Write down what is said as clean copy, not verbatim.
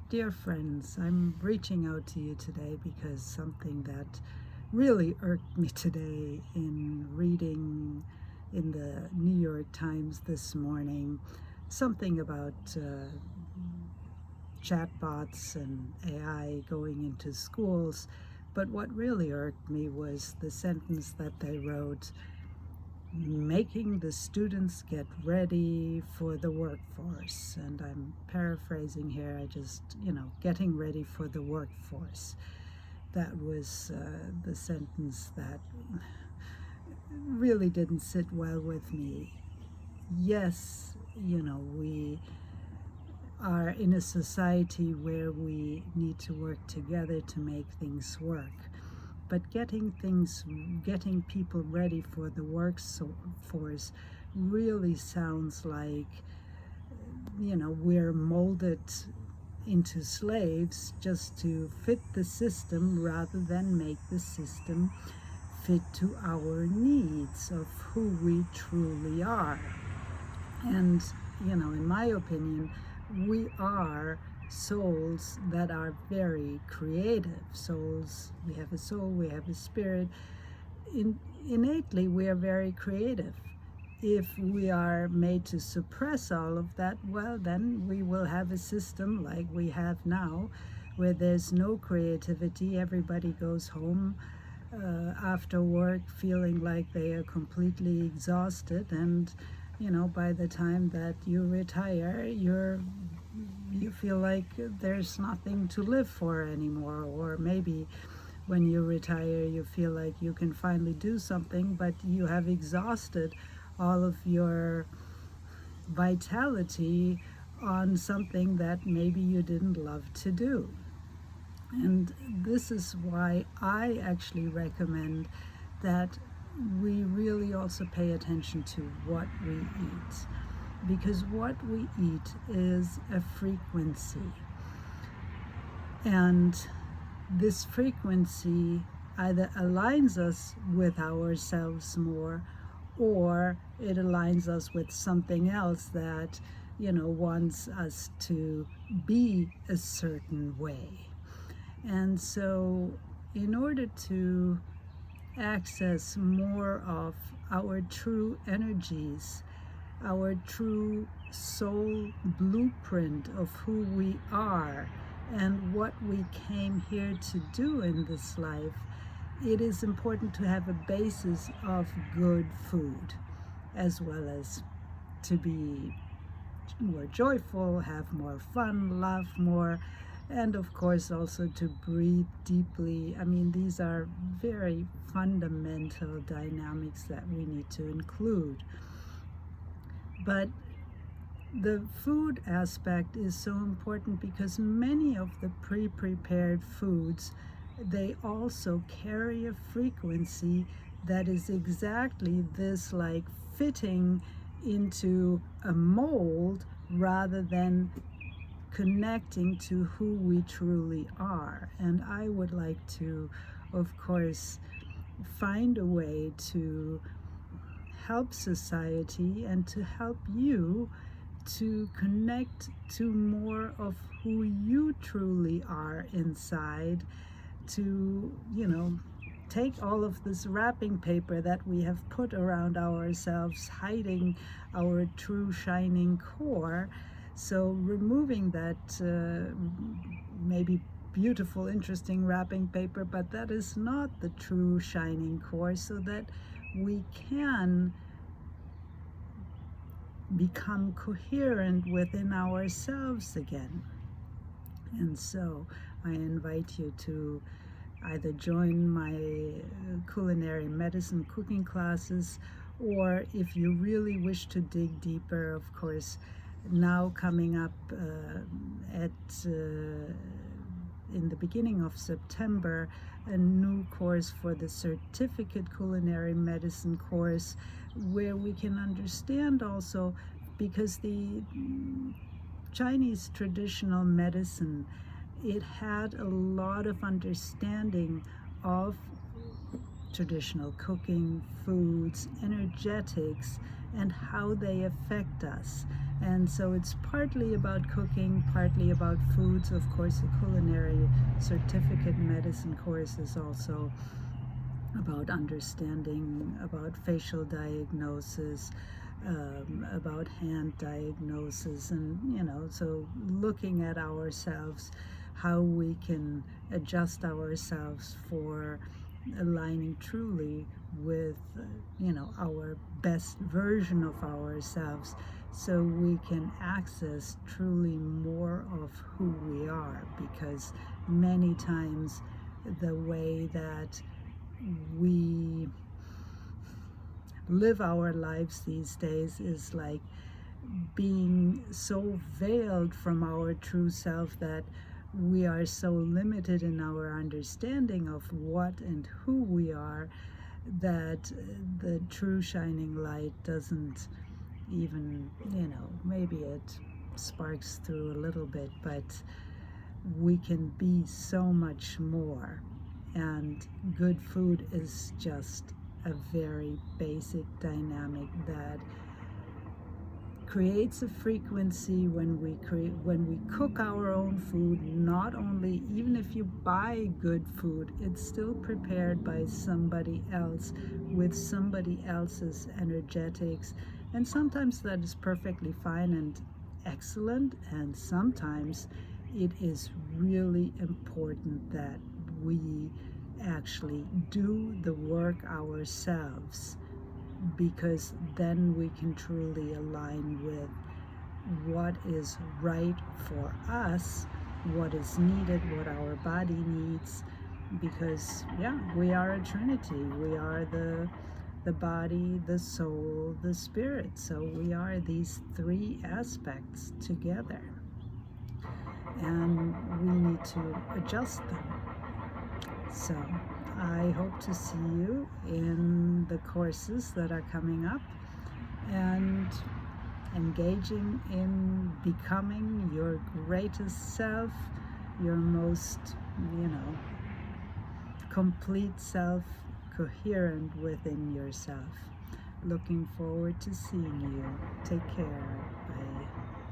Dear friends, I'm reaching out to you today because something that really irked me today in reading in the New York Times this morning, something about chatbots and AI going into schools. But what really irked me was the sentence that they wrote, making the students get ready for the workforce. And I'm paraphrasing here, getting ready for the workforce. That was the sentence that really didn't sit well with me. Yes, we are in a society where we need to work together to make things work. But getting people ready for the workforce really sounds like, we're molded into slaves just to fit the system rather than make the system fit to our needs of who we truly are. And, in my opinion, we are souls that are very creative. Souls, we have a soul, we have a spirit. Innately, we are very creative. If we are made to suppress all of that, well, then we will have a system like we have now, where there's no creativity. Everybody goes home after work feeling like they are completely exhausted, and by the time that you retire, you feel like there's nothing to live for anymore. Or maybe when you retire, you feel like you can finally do something, but you have exhausted all of your vitality on something that maybe you didn't love to do. And this is why I actually recommend that we really also pay attention to what we eat, because what we eat is a frequency. And this frequency either aligns us with ourselves more, or it aligns us with something else that, wants us to be a certain way. And so, in order to access more of our true energies, our true soul blueprint of who we are and what we came here to do in this life, it is important to have a basis of good food, as well as to be more joyful, have more fun, laugh more, and of course also to breathe deeply. I mean, these are very fundamental dynamics that we need to include. But the food aspect is so important because many of the pre-prepared foods, they also carry a frequency that is exactly this, like fitting into a mold rather than connecting to who we truly are. And I would like to, of course, find a way to help society and to help you to connect to more of who you truly are inside, to, take all of this wrapping paper that we have put around ourselves, hiding our true shining core. So removing that maybe beautiful, interesting wrapping paper, but that is not the true shining core, so that we can become coherent within ourselves again. And so I invite you to either join my culinary medicine cooking classes, or if you really wish to dig deeper, of course, now coming up in the beginning of September, a new course for the certificate culinary medicine course, where we can understand also, because the Chinese traditional medicine, it had a lot of understanding of traditional cooking, foods, energetics, and how they affect us. And so it's partly about cooking, partly about foods. Of course, the culinary certificate medicine course is also about understanding, about facial diagnosis, about hand diagnosis, and so looking at ourselves, how we can adjust ourselves for aligning truly with our best version of ourselves, so we can access truly more of who we are. Because many times the way that we live our lives these days is like being so veiled from our true self that we are so limited in our understanding of what and who we are, that the true shining light doesn't even, maybe it sparks through a little bit, but we can be so much more. And good food is just a very basic dynamic that creates a frequency when we cook our own food. Not only, even if you buy good food, it's still prepared by somebody else with somebody else's energetics, and sometimes that is perfectly fine and excellent, and sometimes it is really important that we actually do the work ourselves, because then we can truly align with what is right for us, what is needed, what our body needs. Because we are a trinity. We are the body, the soul, the spirit. So we are these three aspects together, and we need to adjust them. So I hope to see you in the courses that are coming up, and engaging in becoming your greatest self, your most, complete self, coherent within yourself. Looking forward to seeing you. Take care. Bye.